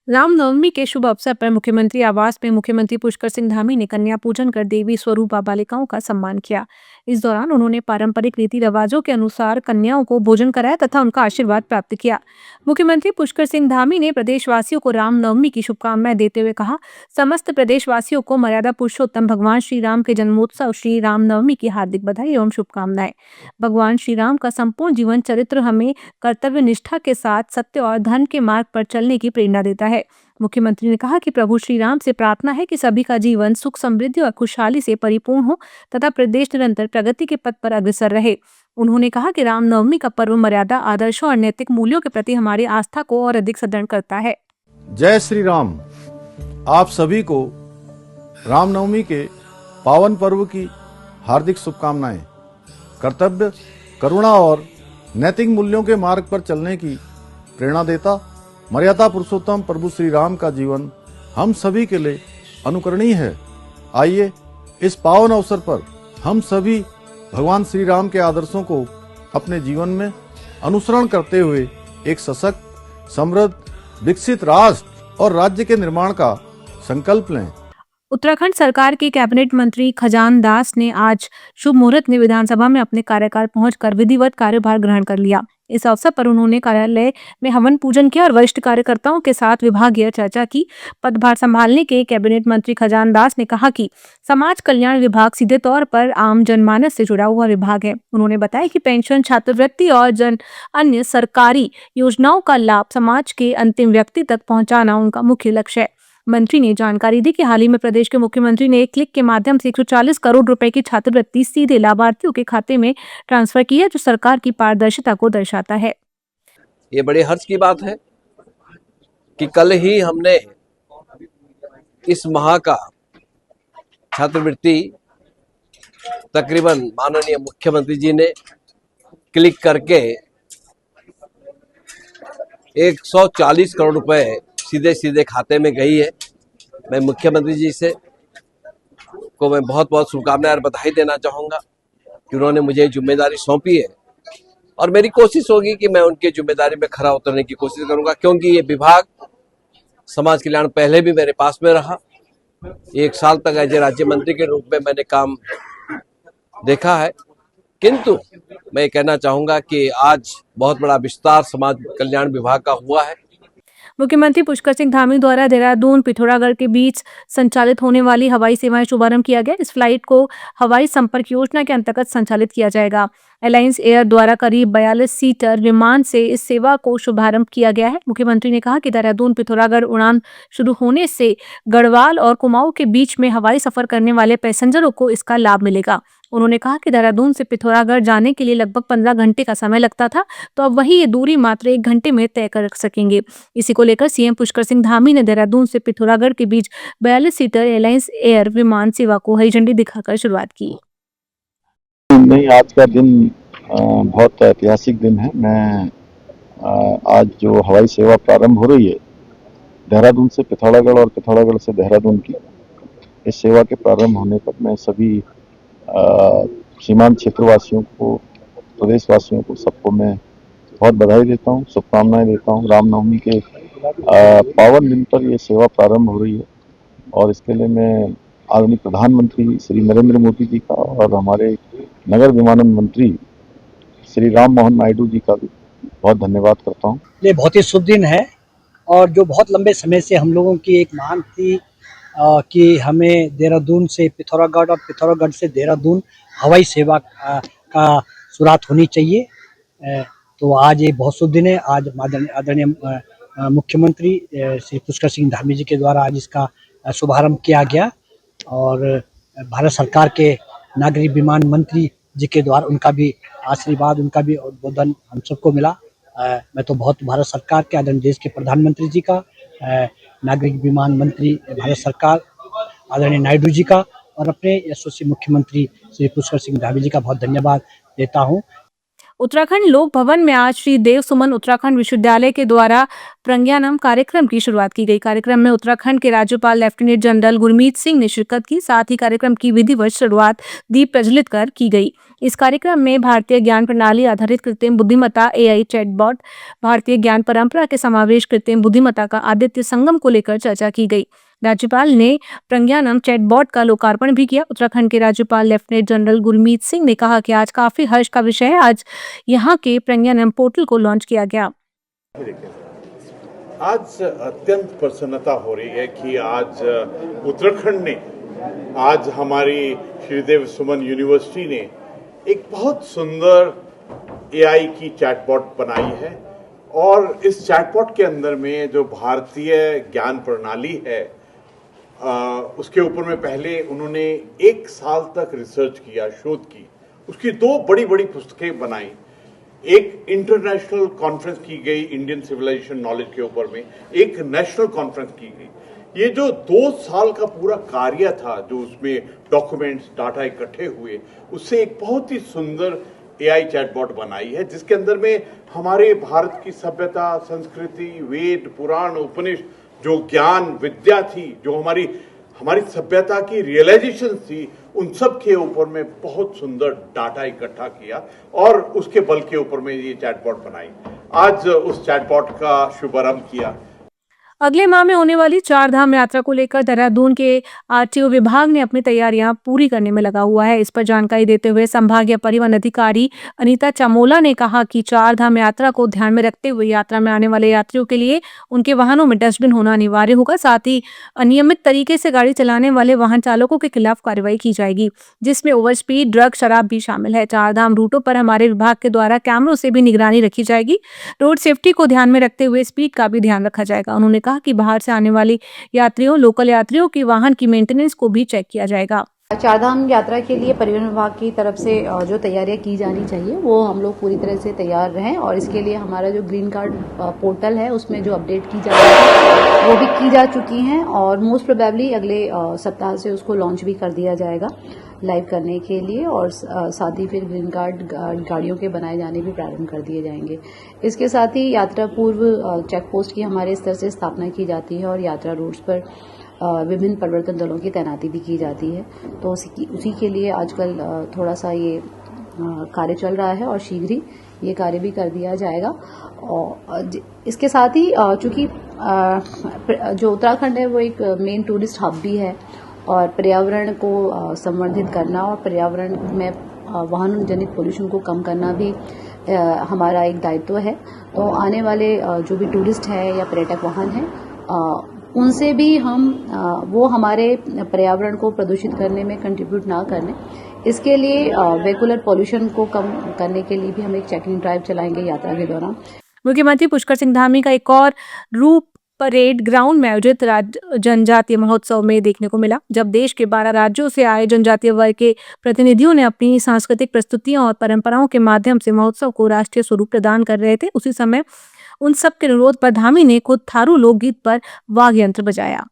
रामनवमी के शुभ अवसर पर मुख्यमंत्री आवास में मुख्यमंत्री पुष्कर सिंह धामी ने कन्या पूजन कर देवी स्वरूपा बालिकाओं का सम्मान किया। इस दौरान उन्होंने पारंपरिक रीति रिवाजों के अनुसार कन्याओं को भोजन कराया तथा उनका आशीर्वाद प्राप्त किया। मुख्यमंत्री पुष्कर सिंह धामी ने प्रदेशवासियों को रामनवमी की शुभकामनाएं देते हुए कहा, समस्त प्रदेशवासियों को मर्यादा पुरुषोत्तम भगवान श्री राम के जन्मोत्सव श्री रामनवमी की हार्दिक बधाई एवं शुभकामनाएं। भगवान श्री राम का संपूर्ण जीवन चरित्र हमें कर्तव्य निष्ठा के साथ सत्य और धर्म के मार्ग पर चलने की प्रेरणा देता है। मुख्यमंत्री ने कहा कि प्रभु श्री राम से प्रार्थना है कि सभी का जीवन सुख समृद्धि और खुशहाली से परिपूर्ण हो तथा प्रदेश निरंतर प्रगति के पथ पर अग्रसर रहे। उन्होंने कहा कि रामनवमी का पर्व मर्यादा, आदर्शों और नैतिक मूल्यों के प्रति हमारी आस्था को और अधिक सुदृढ़ करता है। जय श्री राम। आप सभी को रामनवमी के पावन पर्व की हार्दिक शुभकामनाएं। कर्तव्य, करुणा और नैतिक मूल्यों के मार्ग पर चलने की प्रेरणा देता मर्यादा पुरुषोत्तम प्रभु श्री राम का जीवन हम सभी के लिए अनुकरणीय है। आइए इस पावन अवसर पर हम सभी भगवान श्री राम के आदर्शों को अपने जीवन में अनुसरण करते हुए एक सशक्त, समृद्ध, विकसित राष्ट्र और राज्य के निर्माण का संकल्प लें। उत्तराखंड सरकार के कैबिनेट मंत्री खजान दास ने आज शुभ मुहूर्त में विधानसभा में अपने कार्यकाल पहुंचकर विधिवत कार्यभार ग्रहण कर लिया। इस अवसर पर उन्होंने कार्यालय में हवन पूजन किया और वरिष्ठ कार्यकर्ताओं के साथ विभागीय चर्चा की। पदभार संभालने के कैबिनेट मंत्री खजान दास ने कहा कि समाज कल्याण विभाग सीधे तौर पर आम जनमानस से जुड़ा हुआ विभाग है। उन्होंने बताया कि पेंशन, छात्रवृत्ति और अन्य सरकारी योजनाओं का लाभ समाज के अंतिम व्यक्ति तक पहुंचाना उनका मुख्य लक्ष्य है। मंत्री ने जानकारी दी कि हाल ही में प्रदेश के मुख्यमंत्री ने एक क्लिक के माध्यम से 140 करोड़ रुपए की छात्रवृत्ति सीधे लाभार्थियों के खाते में ट्रांसफर की है, जो सरकार की पारदर्शिता को दर्शाता है। ये बड़े हर्ष की बात है कि कल ही हमने इस माह का छात्रवृत्ति तकरीबन माननीय मुख्यमंत्री जी ने क्लिक करके 140 करोड़ रुपए सीधे सीधे खाते में गई है। मैं मुख्यमंत्री जी से को मैं बहुत बहुत शुभकामनाएं और बधाई देना चाहूँगा कि उन्होंने मुझे जिम्मेदारी सौंपी है और मेरी कोशिश होगी कि मैं उनकी जिम्मेदारी में खरा उतरने की कोशिश करूँगा, क्योंकि ये विभाग समाज कल्याण पहले भी मेरे पास में रहा। 1 साल तक एज ए राज्य मंत्री के रूप में मैंने काम देखा है, किंतु मैं कहना चाहूँगा कि आज बहुत बड़ा विस्तार समाज कल्याण विभाग का हुआ है। मुख्यमंत्री पुष्कर सिंह धामी द्वारा देहरादून पिथौरागढ़ के बीच संचालित होने वाली हवाई सेवाएं शुभारंभ किया गया। इस फ्लाइट को हवाई संपर्क योजना के अंतर्गत संचालित किया जाएगा। अलायंस एयर द्वारा करीब 42 सीटर विमान से इस सेवा को शुभारंभ किया गया है। मुख्यमंत्री ने कहा कि देहरादून पिथौरागढ़ उड़ान शुरू होने से गढ़वाल और कुमाऊं के बीच में हवाई सफर करने वाले पैसेंजरों को इसका लाभ मिलेगा। उन्होंने कहा कि देहरादून से पिथौरागढ़ जाने के लिए लगभग 15 घंटे का समय लगता था, तो अब वही ये दूरी मात्र 1 घंटे में तय कर सकेंगे। इसी को लेकर सीएम पुष्कर सिंह धामी ने देहरादून से पिथौरागढ़ के बीच 42 सीटर अलायंस एयर विमान सेवा को हरी झंडी दिखाकर शुरुआत की। नहीं, आज का दिन बहुत ऐतिहासिक दिन है। मैं आज जो हवाई सेवा प्रारंभ हो रही है देहरादून से पिथौरागढ़ और पिथौरागढ़ से देहरादून की, इस सेवा के प्रारंभ होने पर मैं सभी सीमांत क्षेत्रवासियों को, प्रदेशवासियों को, सबको मैं बहुत बधाई देता हूँ, शुभकामनाएं देता हूँ। रामनवमी के पावन दिन पर ये सेवा प्रारंभ हो रही है और इसके लिए मैं आदरणीय प्रधानमंत्री श्री नरेंद्र मोदी जी का और हमारे नगर विमानन मंत्री श्री राम मोहन नायडू जी का भी बहुत धन्यवाद करता हूँ। ये बहुत ही शुभ दिन है और जो बहुत लंबे समय से हम लोगों की एक मांग थी कि हमें देहरादून से पिथौरागढ़ और पिथौरागढ़ से देहरादून हवाई सेवा का शुरुआत होनी चाहिए। तो आज ये बहुत शुभ दिन है। आज आदरणीय मुख्यमंत्री श्री पुष्कर सिंह धामी जी के द्वारा आज इसका शुभारंभ किया गया और भारत सरकार के नागरिक विमान मंत्री जी के द्वारा उनका भी आशीर्वाद, उनका भी उद्बोधन हम सबको मिला। मैं तो बहुत भारत सरकार के आदरणीय देश के प्रधानमंत्री जी का, नागरिक विमान मंत्री भारत सरकार आदरणीय नायडू जी का और अपने यशस्वी मुख्यमंत्री श्री पुष्कर सिंह धामी जी का बहुत धन्यवाद देता हूँ। उत्तराखंड लोक भवन में आज श्री देव सुमन उत्तराखंड विश्वविद्यालय के द्वारा प्रज्ञानम कार्यक्रम की शुरुआत की गई। कार्यक्रम में उत्तराखंड के राज्यपाल लेफ्टिनेंट जनरल गुरमीत सिंह ने शिरकत की। साथ ही कार्यक्रम की विधिवत शुरुआत दीप प्रज्वलित कर की गई। इस कार्यक्रम में भारतीय ज्ञान प्रणाली आधारित कृत्रिम बुद्धिमत्ता AI चैटबॉट, भारतीय ज्ञान परंपरा के समावेश कृत्रिम बुद्धिमत्ता का आदित्य संगम को लेकर चर्चा की गई। राज्यपाल ने प्रज्ञानम चैटबॉट का लोकार्पण भी किया। उत्तराखंड के राज्यपाल लेफ्टिनेंट जनरल गुरमीत सिंह ने कहा कि आज काफी हर्ष का विषय है, आज यहाँ के प्रज्ञानम पोर्टल को लॉन्च किया गया। आज अत्यंत प्रसन्नता हो रही है कि आज उत्तराखंड ने, आज हमारी श्रीदेव सुमन यूनिवर्सिटी ने एक बहुत सुंदर AI की चैटबॉट बनाई है और इस चैटबॉट के अंदर में जो भारतीय ज्ञान प्रणाली है उसके ऊपर में पहले उन्होंने 1 साल तक रिसर्च किया, शोध की, उसकी 2 बड़ी बड़ी पुस्तकें बनाई। एक इंटरनेशनल कॉन्फ्रेंस की गई इंडियन सिविलाइजेशन नॉलेज के ऊपर में, एक नेशनल कॉन्फ्रेंस की गई। ये जो 2 साल का पूरा कार्य था, जो उसमें डॉक्यूमेंट्स, डाटा इकट्ठे हुए, उससे एक बहुत ही सुंदर AI चैटबॉट बनाई है, जिसके अंदर में हमारे भारत की सभ्यता, संस्कृति, वेद, पुराण, उपनिषद, जो ज्ञान विद्या थी, जो हमारी सभ्यता की रियलाइजेशन थी, उन सब के ऊपर में बहुत सुंदर डाटा इकट्ठा किया और उसके बल के ऊपर में ये चैटबॉट बनाई। आज उस चैटबॉट का शुभारंभ किया। अगले माह में होने वाली 4 धाम यात्रा को लेकर देहरादून के RTO विभाग ने अपनी तैयारियां पूरी करने में लगा हुआ है। इस पर जानकारी देते हुए संभागीय परिवहन अधिकारी अनीता चामोला ने कहा कि 4 धाम यात्रा को ध्यान में रखते हुए यात्रा में आने वाले यात्रियों के लिए उनके वाहनों में डस्टबिन होना अनिवार्य होगा। साथ ही अनियमित तरीके से गाड़ी चलाने वाले वाहन चालकों के खिलाफ कार्रवाई की जाएगी, जिसमें ओवर स्पीड, ड्रग, शराब भी शामिल है। 4 धाम रूटों पर हमारे विभाग के द्वारा कैमरों से भी निगरानी रखी जाएगी। रोड सेफ्टी को ध्यान में रखते हुए स्पीड का भी ध्यान रखा जाएगा। उन्होंने कहा कि बाहर से आने वाली यात्रियों, लोकल यात्रियों की वाहन की मेंटेनेंस को भी चेक किया जाएगा। 4 धाम यात्रा के लिए परिवहन विभाग की तरफ से जो तैयारियां की जानी चाहिए वो हम लोग पूरी तरह से तैयार रहें और इसके लिए हमारा जो ग्रीन कार्ड पोर्टल है उसमें जो अपडेट की जा रही है वो भी की जा चुकी हैं और मोस्ट प्रोबेबली अगले सप्ताह से उसको लॉन्च भी कर दिया जाएगा लाइव करने के लिए और साथ ही फिर ग्रीन कार्ड गाड़ियों के बनाए जाने भी प्रारंभ कर दिए जाएंगे। इसके साथ ही यात्रा पूर्व चेक पोस्ट की हमारे स्तर से स्थापना की जाती है और यात्रा रूट्स पर विभिन्न परिवर्तन दलों की तैनाती भी की जाती है। तो उसी के लिए आजकल थोड़ा सा ये कार्य चल रहा है और शीघ्र ही ये कार्य भी कर दिया जाएगा। और इसके साथ ही चूंकि जो उत्तराखंड है वो एक मेन टूरिस्ट हब भी है और पर्यावरण को संवर्धित करना और पर्यावरण में वाहन जनित पोल्यूशन को कम करना भी हमारा एक दायित्व है। तो आने वाले जो भी टूरिस्ट है या पर्यटक वाहन है उनसे भी हम वो हमारे पर्यावरण को प्रदूषित करने में कंट्रीब्यूट ना करने, इसके लिए वेहिकुलर पॉल्यूशन को कम करने के लिए भी हम एक चेकिंग ड्राइव चलाएंगे यात्रा के दौरान। मुख्यमंत्री पुष्कर सिंह धामी का एक और रूप परेड ग्राउंड में आयोजित जनजातीय महोत्सव में देखने को मिला, जब देश के 12 राज्यों से आए जनजातीय वर्ग के प्रतिनिधियों ने अपनी सांस्कृतिक प्रस्तुतियों और परंपराओं के माध्यम से महोत्सव को राष्ट्रीय स्वरूप प्रदान कर रहे थे। उसी समय उन सब के अनुरोध पर धामी ने खुद थारू लोकगीत पर वाद्य यंत्र बजाया।